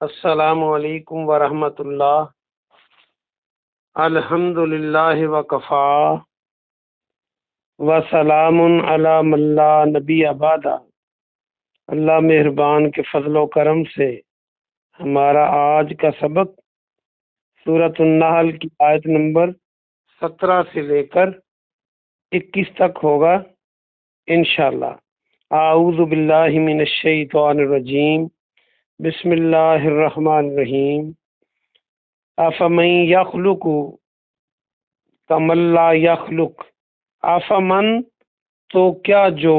السلام علیکم ورحمۃ اللہ۔ الحمد للہ وکفا وسلام علی من لا نبی بعد۔ اللہ مہربان کے فضل و کرم سے ہمارا آج کا سبق سورۃ النحل کی آیت نمبر 17 سے لے کر 21 تک ہوگا انشاءاللہ۔ اعوذ باللہ من الشیطان الرجیم، بسم اللہ الرحمن الرحیم۔ افمن یخلق کمن لا یخلق، افمن تو کیا جو،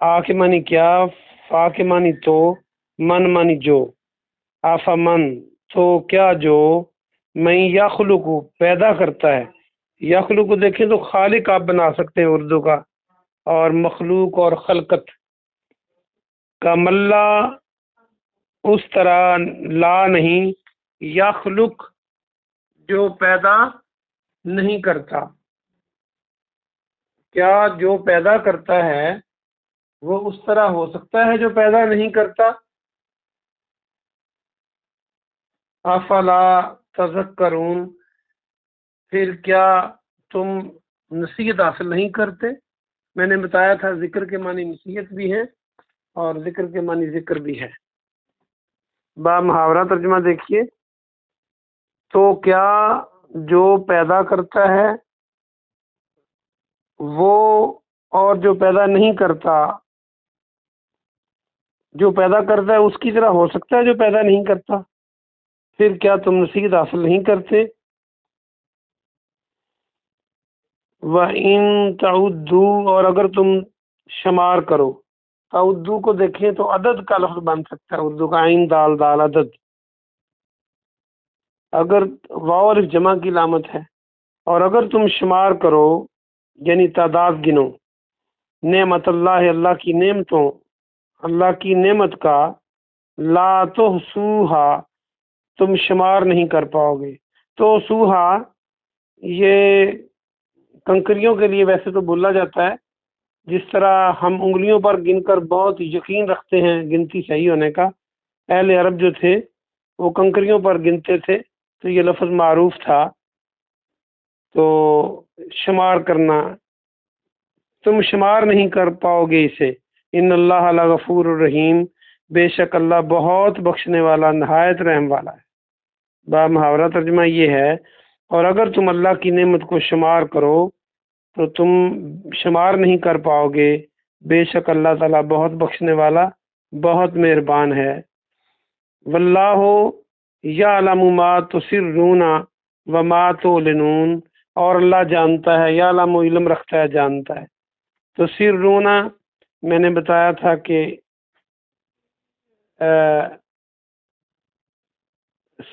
آ کے معنی کیا، فا کے معنی تو، من معنی جو، افمن تو کیا جو، من یخلق پیدا کرتا ہے، یخلق دیکھیں تو خالق آپ بنا سکتے ہیں اردو کا، اور مخلوق اور خلقت کا ملا اس طرح لا نہیں، یخلق جو پیدا نہیں کرتا، کیا جو پیدا کرتا ہے وہ اس طرح ہو سکتا ہے جو پیدا نہیں کرتا؟ افلا تذکرون، پھر کیا تم نصیحت حاصل نہیں کرتے؟ میں نے بتایا تھا ذکر کے معنی نصیحت بھی ہے اور ذکر کے معنی ذکر بھی ہے۔ با محاورہ ترجمہ دیکھیے، تو کیا جو پیدا کرتا ہے وہ اور جو پیدا نہیں کرتا، جو پیدا کرتا ہے اس کی طرح ہو سکتا ہے جو پیدا نہیں کرتا؟ پھر کیا تم نصیحت حاصل نہیں کرتے؟ وَإِن تَعُدُّوا، اور اگر تم شمار کرو، تعدو کو دیکھیں تو عدد کا لفظ بن سکتا ہے اردو کا، عین دال دال عدد، اگر واو الف جمع کی علامت ہے، اور اگر تم شمار کرو یعنی تعداد گنو، نعمت اللہ اللہ کی نعمتوں، اللہ کی نعمت کا، لا تحصوہا تم شمار نہیں کر پاؤ گے۔ تو سوہا یہ کنکریوں کے لیے ویسے تو بولا جاتا ہے، جس طرح ہم انگلیوں پر گن کر بہت یقین رکھتے ہیں گنتی صحیح ہونے کا، اہل عرب جو تھے وہ کنکریوں پر گنتے تھے، تو یہ لفظ معروف تھا۔ تو شمار کرنا، تم شمار نہیں کر پاؤ گے اسے۔ ان اللہ لغفور الرحیم، بے شک اللہ بہت بخشنے والا نہایت رحم والا ہے۔ با محاورہ ترجمہ یہ ہے، اور اگر تم اللہ کی نعمت کو شمار کرو تو تم شمار نہیں کر پاؤ گے، بے شک اللہ تعالیٰ بہت بخشنے والا بہت مہربان ہے۔ واللہ یعلم ما تسرون وما تعلنون، اور اللہ جانتا ہے، یعلم علم رکھتا ہے، جانتا ہے۔ تسرون میں نے بتایا تھا کہ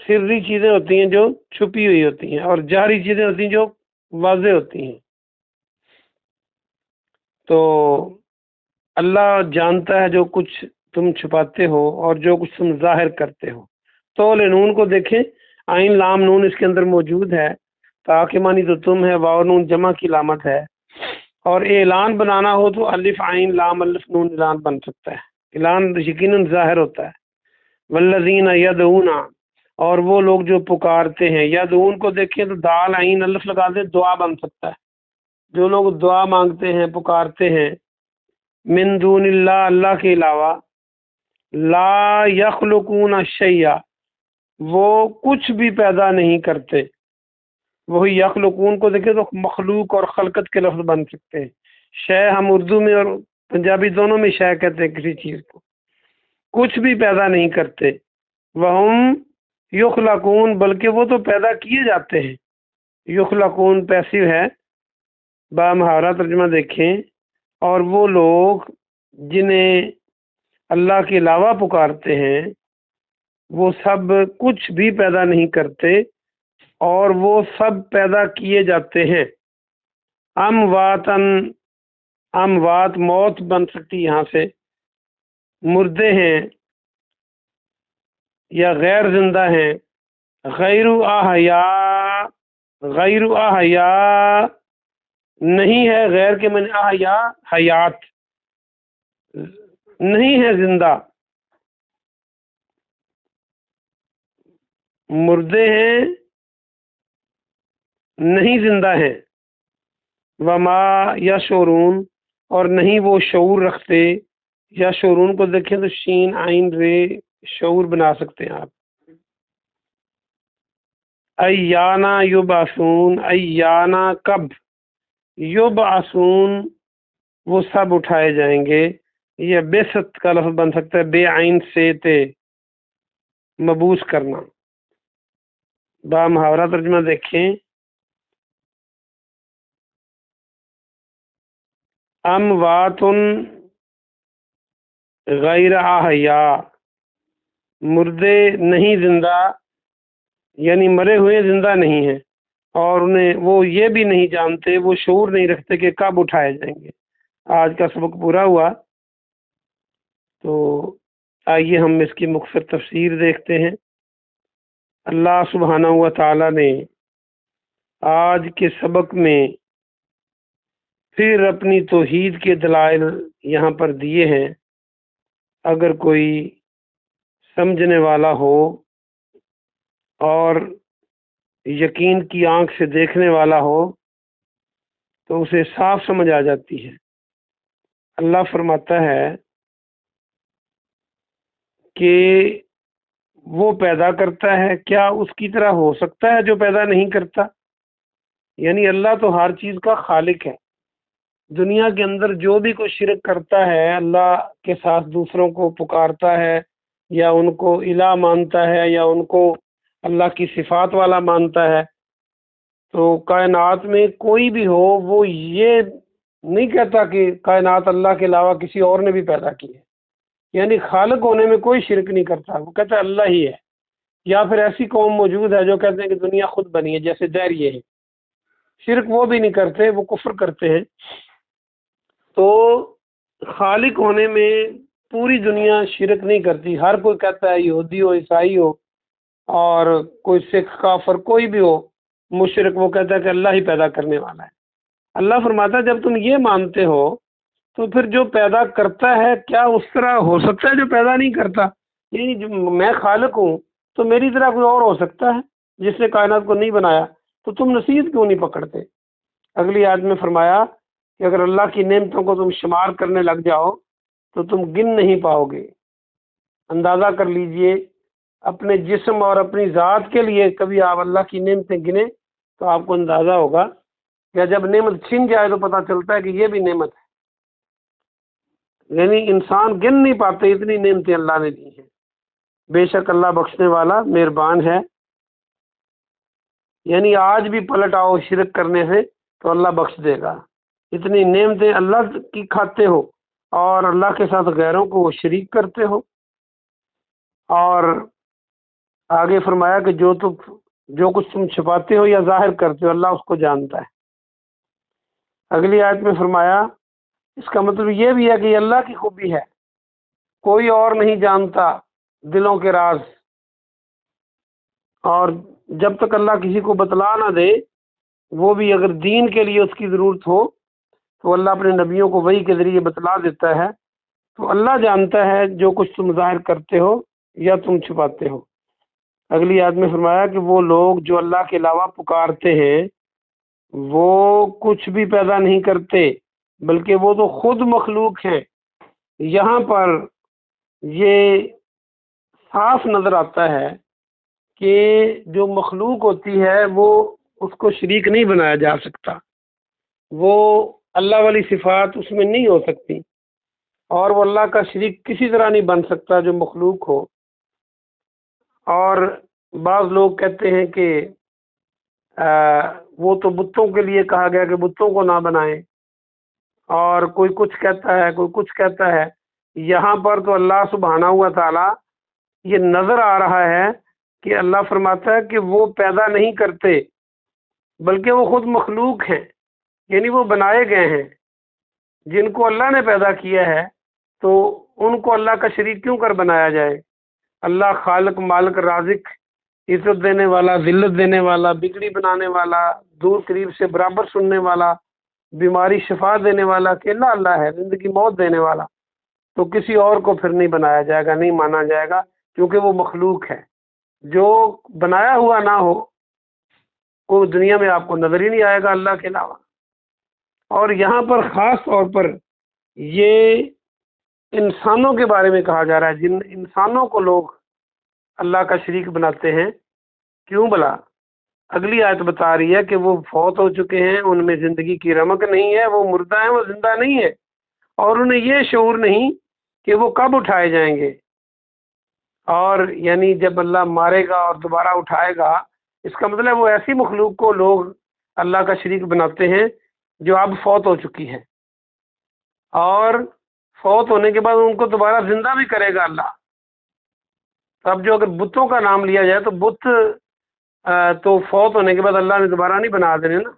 سری چیزیں ہوتی ہیں جو چھپی ہوئی ہوتی ہیں، اور جاری چیزیں ہوتی ہیں جو واضح ہوتی ہیں۔ تو اللہ جانتا ہے جو کچھ تم چھپاتے ہو اور جو کچھ تم ظاہر کرتے ہو۔ تو نون کو دیکھیں، عین لام نون اس کے اندر موجود ہے، تاکہ معنی تو تم ہے، واو نون جمع کی علامت ہے، اور اعلان بنانا ہو تو الف عین لام الف نون اعلان بن سکتا ہے، اعلان یقیناً ظاہر ہوتا ہے۔ والذین یدعون، اور وہ لوگ جو پکارتے ہیں، یدعون کو دیکھیں تو دال عین الف لگا دے دعا بن سکتا ہے، جو لوگ دعا مانگتے ہیں، پکارتے ہیں، من دون اللہ اللہ کے علاوہ، لا یخلقون شیئا وہ کچھ بھی پیدا نہیں کرتے۔ وہی یخلقون کو دیکھیں تو مخلوق اور خلقت کے لفظ بن سکتے ہیں۔ شے ہم اردو میں اور پنجابی دونوں میں شے کہتے ہیں کسی چیز کو، کچھ بھی پیدا نہیں کرتے۔ وہم یخلقون، بلکہ وہ تو پیدا کیے جاتے ہیں۔ یخلقون پیسو ہے، با محاورہ ترجمہ دیکھیں، اور وہ لوگ جنہیں اللہ کے علاوہ پکارتے ہیں وہ سب کچھ بھی پیدا نہیں کرتے، اور وہ سب پیدا کیے جاتے ہیں۔ امواتن، اموات موت بن سکتی یہاں سے، مردے ہیں یا غیر زندہ ہیں۔ غیر احیاء، غیر احیاء نہیں ہے، غیر کے معنی احیاء حیات، نہیں ہے زندہ۔ مردے ہیں نہیں زندہ ہیں، وما یا شعورون اور نہیں وہ شعور رکھتے، یا شعورون کو دیکھیں تو شین عین رے شعور بنا سکتے ہیں آپ۔ ایانا یبعثون، ایانا کب، یبعثون وہ سب اٹھائے جائیں گے، یا بیست کا لفظ بن سکتا ہے بے عین سے تے مبوس کرنا۔ با محاورہ ترجمہ دیکھیں، اموات غیر احیاء، مردے نہیں زندہ، یعنی مرے ہوئے زندہ نہیں ہیں، اور انہیں وہ یہ بھی نہیں جانتے، وہ شعور نہیں رکھتے کہ کب اٹھائے جائیں گے۔ آج کا سبق پورا ہوا، تو آئیے ہم اس کی مختصر تفسیر دیکھتے ہیں۔ اللہ سبحانہ و تعالی نے آج کے سبق میں پھر اپنی توحید کے دلائل یہاں پر دیے ہیں۔ اگر کوئی سمجھنے والا ہو اور یقین کی آنکھ سے دیکھنے والا ہو تو اسے صاف سمجھ آ جاتی ہے۔ اللہ فرماتا ہے کہ وہ پیدا کرتا ہے، کیا اس کی طرح ہو سکتا ہے جو پیدا نہیں کرتا؟ یعنی اللہ تو ہر چیز کا خالق ہے۔ دنیا کے اندر جو بھی کوئی شرک کرتا ہے، اللہ کے ساتھ دوسروں کو پکارتا ہے، یا ان کو الہ مانتا ہے، یا ان کو اللہ کی صفات والا مانتا ہے، تو کائنات میں کوئی بھی ہو وہ یہ نہیں کہتا کہ کائنات اللہ کے علاوہ کسی اور نے بھی پیدا کی ہے۔ یعنی خالق ہونے میں کوئی شرک نہیں کرتا، وہ کہتا ہے اللہ ہی ہے۔ یا پھر ایسی قوم موجود ہے جو کہتے ہیں کہ دنیا خود بنی ہے، جیسے دہریے ہیں، شرک وہ بھی نہیں کرتے، وہ کفر کرتے ہیں۔ تو خالق ہونے میں پوری دنیا شرک نہیں کرتی۔ ہر کوئی کہتا ہے، یہودی ہو، عیسائی ہو، اور کوئی سکھ کافر کوئی بھی ہو مشرک، وہ کہتا ہے کہ اللہ ہی پیدا کرنے والا ہے۔ اللہ فرماتا ہے جب تم یہ مانتے ہو تو پھر جو پیدا کرتا ہے کیا اس طرح ہو سکتا ہے جو پیدا نہیں کرتا؟ یعنی میں خالق ہوں تو میری طرح کوئی اور ہو سکتا ہے جس نے کائنات کو نہیں بنایا؟ تو تم نصیحت کیوں نہیں پکڑتے؟ اگلی آیت میں فرمایا کہ اگر اللہ کی نعمتوں کو تم شمار کرنے لگ جاؤ تو تم گن نہیں پاؤ گے۔ اندازہ کر لیجئے اپنے جسم اور اپنی ذات کے لیے، کبھی آپ اللہ کی نعمتیں گنیں تو آپ کو اندازہ ہوگا، یا جب نعمت چھن جائے تو پتہ چلتا ہے کہ یہ بھی نعمت ہے۔ یعنی انسان گن نہیں پاتے اتنی نعمتیں اللہ نے دی ہیں۔ بے شک اللہ بخشنے والا مہربان ہے۔ یعنی آج بھی پلٹ آؤ شرک کرنے سے تو اللہ بخش دے گا۔ اتنی نعمتیں اللہ کی کھاتے ہو اور اللہ کے ساتھ غیروں کو وہ شریک کرتے ہو۔ اور آگے فرمایا کہ جو کچھ تم چھپاتے ہو یا ظاہر کرتے ہو اللہ اس کو جانتا ہے۔ اگلی آیت میں فرمایا اس کا مطلب یہ بھی ہے کہ یہ اللہ کی خوبی ہے، کوئی اور نہیں جانتا دلوں کے راز، اور جب تک اللہ کسی کو بتلا نہ دے، وہ بھی اگر دین کے لیے اس کی ضرورت ہو تو اللہ اپنے نبیوں کو وحی کے ذریعے بتلا دیتا ہے۔ تو اللہ جانتا ہے جو کچھ تم ظاہر کرتے ہو یا تم چھپاتے ہو۔ اگلی آیت میں فرمایا کہ وہ لوگ جو اللہ کے علاوہ پکارتے ہیں وہ کچھ بھی پیدا نہیں کرتے بلکہ وہ تو خود مخلوق ہیں۔ یہاں پر یہ صاف نظر آتا ہے کہ جو مخلوق ہوتی ہے وہ اس کو شریک نہیں بنایا جا سکتا، وہ اللہ والی صفات اس میں نہیں ہو سکتی، اور وہ اللہ کا شریک کسی طرح نہیں بن سکتا جو مخلوق ہو۔ اور بعض لوگ کہتے ہیں کہ وہ تو بتوں کے لیے کہا گیا کہ بتوں کو نہ بنائیں، اور کوئی کچھ کہتا ہے کوئی کچھ کہتا ہے۔ یہاں پر تو اللہ سبحانہ و تعالی یہ نظر آ رہا ہے کہ اللہ فرماتا ہے کہ وہ پیدا نہیں کرتے بلکہ وہ خود مخلوق ہیں، یعنی وہ بنائے گئے ہیں۔ جن کو اللہ نے پیدا کیا ہے تو ان کو اللہ کا شریک کیوں کر بنایا جائے؟ اللہ خالق مالک رازق، عزت دینے والا، ذلت دینے والا، بگڑی بنانے والا، دور قریب سے برابر سننے والا، بیماری شفا دینے والا، اکیلا اللہ ہے، زندگی موت دینے والا۔ تو کسی اور کو پھر نہیں بنایا جائے گا، نہیں مانا جائے گا، کیونکہ وہ مخلوق ہے۔ جو بنایا ہوا نہ ہو وہ دنیا میں آپ کو نظر ہی نہیں آئے گا اللہ کے علاوہ۔ اور یہاں پر خاص طور پر یہ انسانوں کے بارے میں کہا جا رہا ہے، جن انسانوں کو لوگ اللہ کا شریک بناتے ہیں۔ کیوں بھلا؟ اگلی آیت بتا رہی ہے کہ وہ فوت ہو چکے ہیں، ان میں زندگی کی رمق نہیں ہے، وہ مردہ ہیں، وہ زندہ نہیں ہے، اور انہیں یہ شعور نہیں کہ وہ کب اٹھائے جائیں گے۔ اور یعنی جب اللہ مارے گا اور دوبارہ اٹھائے گا، اس کا مطلب وہ ایسی مخلوق کو لوگ اللہ کا شریک بناتے ہیں جو اب فوت ہو چکی ہے، اور فوت ہونے کے بعد ان کو دوبارہ زندہ بھی کرے گا اللہ۔ اب جو اگر بتوں کا نام لیا جائے تو بت تو فوت ہونے کے بعد اللہ نے دوبارہ نہیں بنا دینے نا،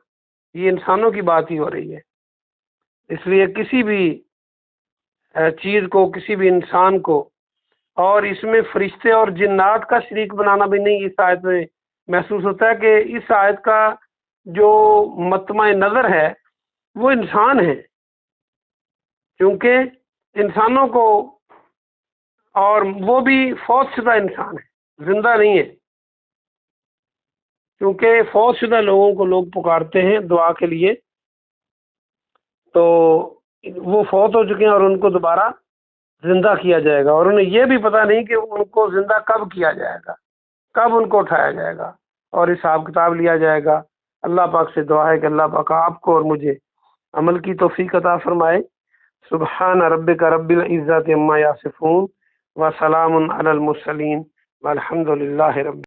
یہ انسانوں کی بات ہی ہو رہی ہے۔ اس لیے کسی بھی چیز کو، کسی بھی انسان کو، اور اس میں فرشتے اور جنات کا شریک بنانا بھی نہیں اس آیت میں محسوس ہوتا ہے، کہ اس آیت کا جو مطمع نظر ہے وہ انسان ہے، کیونکہ انسانوں کو، اور وہ بھی فوت شدہ انسان ہے، زندہ نہیں ہے، کیونکہ فوت شدہ لوگوں کو لوگ پکارتے ہیں دعا کے لیے، تو وہ فوت ہو چکے ہیں اور ان کو دوبارہ زندہ کیا جائے گا، اور انہیں یہ بھی پتہ نہیں کہ ان کو زندہ کب کیا جائے گا، کب ان کو اٹھایا جائے گا اور حساب کتاب لیا جائے گا۔ اللہ پاک سے دعا ہے کہ اللہ پاک آپ کو اور مجھے عمل کی توفیق عطا فرمائے۔ سبحان ربک رب العزت عما یصفون وسلام علی المرسلین والحمد للہ رب